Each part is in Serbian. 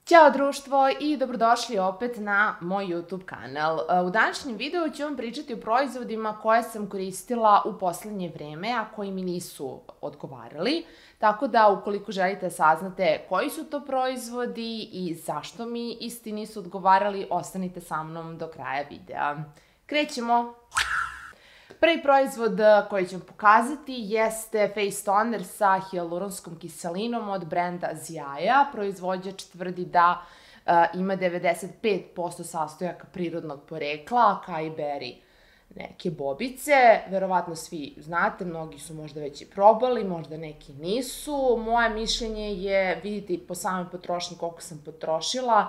Ćao društvo i dobrodošli opet na moj YouTube kanal. U današnjem videu ću vam pričati o proizvodima koje sam koristila u poslednje vreme, a koji mi nisu odgovarali. Tako da ukoliko želite da saznate koji su to proizvodi i zašto mi isti nisu odgovarali, ostanite sa mnom do kraja videa. Krećemo! Prvi proizvod koji ću vam pokazati jeste Face Toner sa hijaluronskom kiselinom od brenda Ziaja. Proizvođač tvrdi da ima 95% sastojaka prirodnog porekla, acai berry neke bobice. Verovatno svi znate, mnogi su možda već i probali, možda neki nisu. Moje mišljenje je, vidite po samoj potrošnji koliko sam potrošila,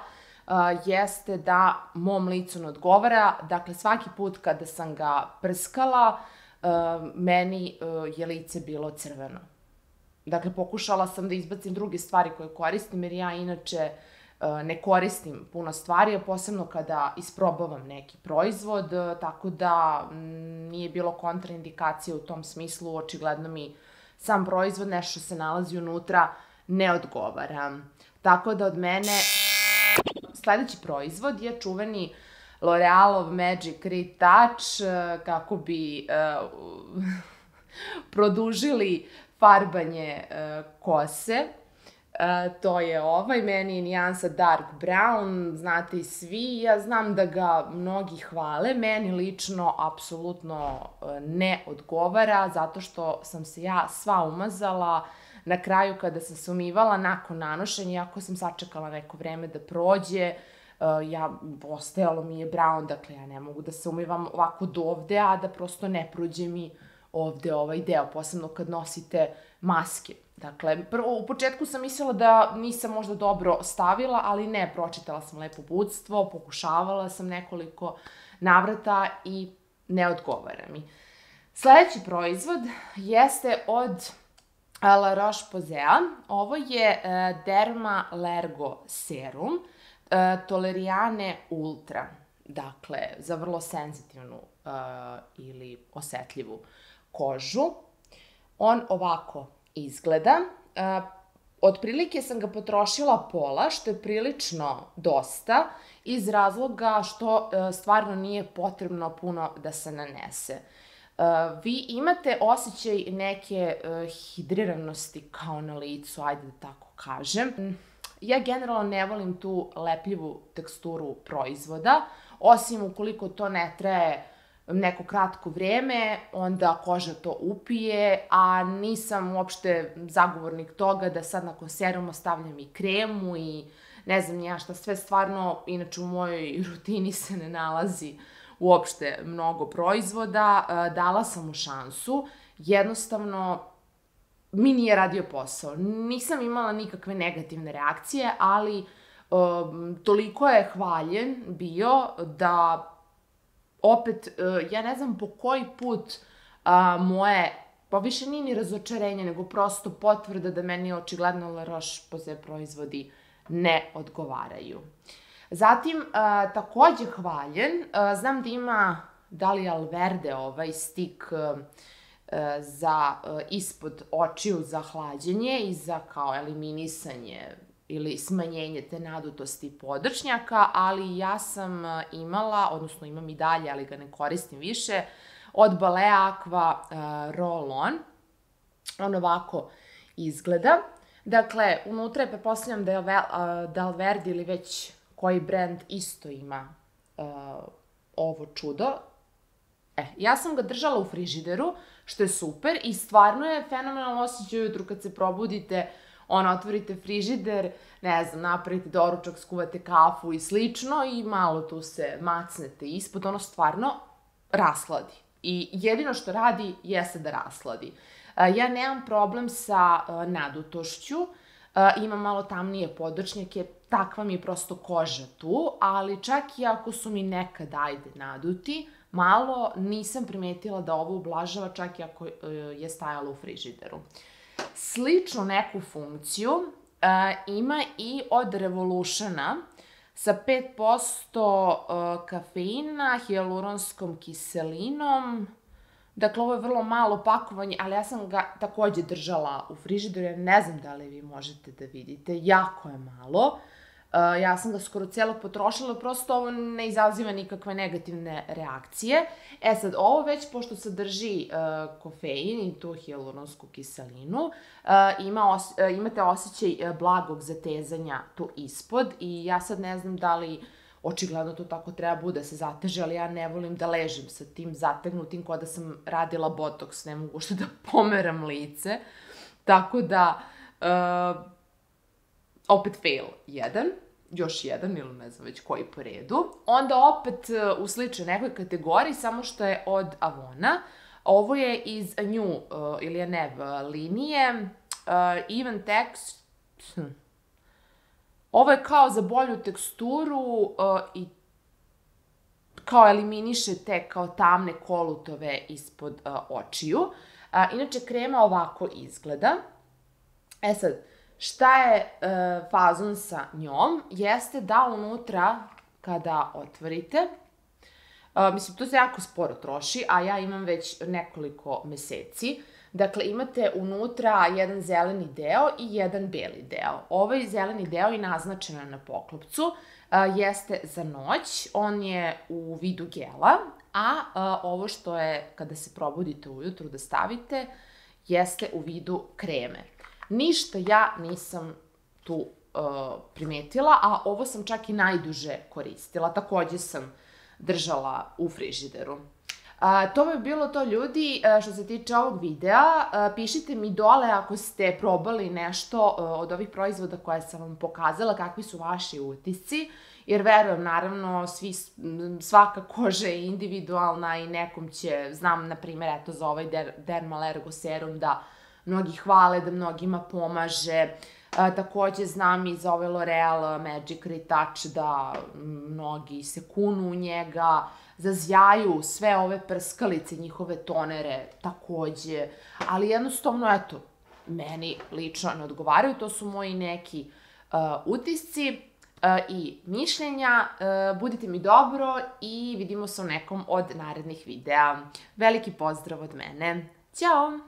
jeste da mom licu ne odgovara. Dakle, svaki put kada sam ga prskala, meni je lice bilo crveno. Dakle, pokušala sam da izbacim druge stvari koje koristim, jer ja inače ne koristim puno stvari, a posebno kada isprobavam neki proizvod, tako da nije bilo kontraindikacije u tom smislu. Očigledno mi sam proizvod, nešto što se nalazi unutra, ne odgovara. Tako da od mene sledeći proizvod je čuveni L'Orealov Magic Retouch kako bi produžili farbanje kose. To je ovaj, meni je nijansa Dark Brown, znate i svi, ja znam da ga mnogi hvale, meni lično apsolutno ne odgovara, zato što sam se ja sva umazala. Na kraju, kada sam se umivala nakon nanošenja, iako sam sačekala neko vreme da prođe, ostajalo mi je brown, dakle ja ne mogu da se umivam ovako do ovde, a da prosto ne prođe mi ovde ovaj deo, posebno kad nosite maske. Dakle, prvo, u početku sam mislila da nisam možda dobro stavila, ali ne, pročitala sam lepo uputstvo, pokušavala sam nekoliko navrata i ne odgovara mi. Sledeći proizvod jeste od La Roche-Posay. Ovo je Dermalergo serum Toleriane Ultra, dakle za vrlo senzitivnu ili osetljivu kožu. On ovako izgleda. Otprilike sam ga potrošila pola, što je prilično dosta, iz razloga što stvarno nije potrebno puno da se nanese. Vi imate osjećaj neke hidriranosti kao na licu, ajde da tako kažem. Ja generalno ne volim tu lepljivu teksturu proizvoda, osim ukoliko to ne traje neko kratko vreme, onda koža to upije, a nisam uopšte zagovornik toga da sad nakon seruma stavljam i kremu i ne znam ja šta sve, stvarno, inače u mojoj rutini se ne nalazi uopšte mnogo proizvoda. Dala sam mu šansu, jednostavno mi nije radio posao. Nisam imala nikakve negativne reakcije, ali toliko je hvaljen bio da opet, ja ne znam po koji put moje, pa više nije ni razočarenje, nego prosto potvrda da meni očigledno La Roche-Posay proizvodi ne odgovaraju. Zatim, takođe hvaljen, znam da ima Dahlia Verde ovaj stik za ispod očiju za hlađenje i za kao eliminisanje ili smanjenje te nadutosti podršnjaka, ali ja sam imala, odnosno imam i dalje, ali ga ne koristim više, od Balea Aqua Roll-On. On ovako izgleda. Dakle, unutra je, pretpostavljam da je Dalverde ili već koji brend isto ima ovo čudo. Ja sam ga držala u frižideru, što je super i stvarno je fenomenalno osjećaj ujutru kad se probudite, otvorite frižider, ne znam, napravite doručak, skuvate kafu i slično i malo tu se macnete ispod, ono stvarno rasladi. I jedino što radi jeste da rasladi. Ja nemam problem sa nadutošću, imam malo tamnije podršnjake, takva mi je prosto koža tu, ali čak i ako su mi nekad naduti, malo nisam primetila da ovo ublažava, čak i ako je stajalo u frižideru. Sličnu neku funkciju ima i od Revolutiona sa 5% kafeina, hijaluronskom kiselinom. Dakle, ovo je vrlo malo pakovanje, ali ja sam ga takođe držala u frižideru, jer ne znam da li vi možete da vidite, jako je malo. Ja sam ga skoro cijelo potrošila, prosto ovo ne izaziva nikakve negativne reakcije. Sad, ovo već, pošto sadrži kofein i tu hijaluronsku kiselinu, imate osjećaj blagog zatezanja tu ispod i ja sad ne znam da li očigledno to tako treba bude da se zateže, ali ja ne volim da ležim sa tim zategnutim kao da sam radila botoks, ne mogu što da pomeram lice. Tako da, opet fail jedan, još jedan ili ne znam već koji po redu. Onda opet u sličnoj nekoj kategoriji, samo što je od Avona. Ovo je iz New ili Nev linije, Even Text. Ovo je kao za bolju teksturu i kao eliminiše te kao tamne kolutove ispod očiju. Inače, krema ovako izgleda. Sad, šta je fazon sa njom? Jeste da unutra, kada otvorite, mislim, to se jako sporo troši, a ja imam već nekoliko meseci. Dakle, imate unutra jedan zeleni deo i jedan beli deo. Ovaj zeleni deo je naznačen na poklopcu, jeste za noć, on je u vidu gela, a ovo što je kada se probudite ujutru da stavite, jeste u vidu kreme. Ništa ja nisam tu primetila, a ovo sam čak i najduže koristila, takođe sam držala u frižideru. To bi bilo to, ljudi, što se tiče ovog videa. Pišite mi dole ako ste probali nešto od ovih proizvoda koje sam vam pokazala, kakvi su vaši utisci, jer verujem, naravno, svaka koža je individualna i nekom će, znam, na primjer, eto, za ovaj Dermal Ergo Serum da mnogi hvale, da mnogima pomaže. Takođe znam i za ovaj L'Oreal Magic Retouch da mnogi se kunu u njega, zazjaju sve ove prskalice, njihove tonere takođe, ali jednostavno, eto, meni lično ne odgovaraju, to su moji neki utisci i mišljenja. Budite mi dobro i vidimo se u nekom od narednih videa. Veliki pozdrav od mene. Ćao!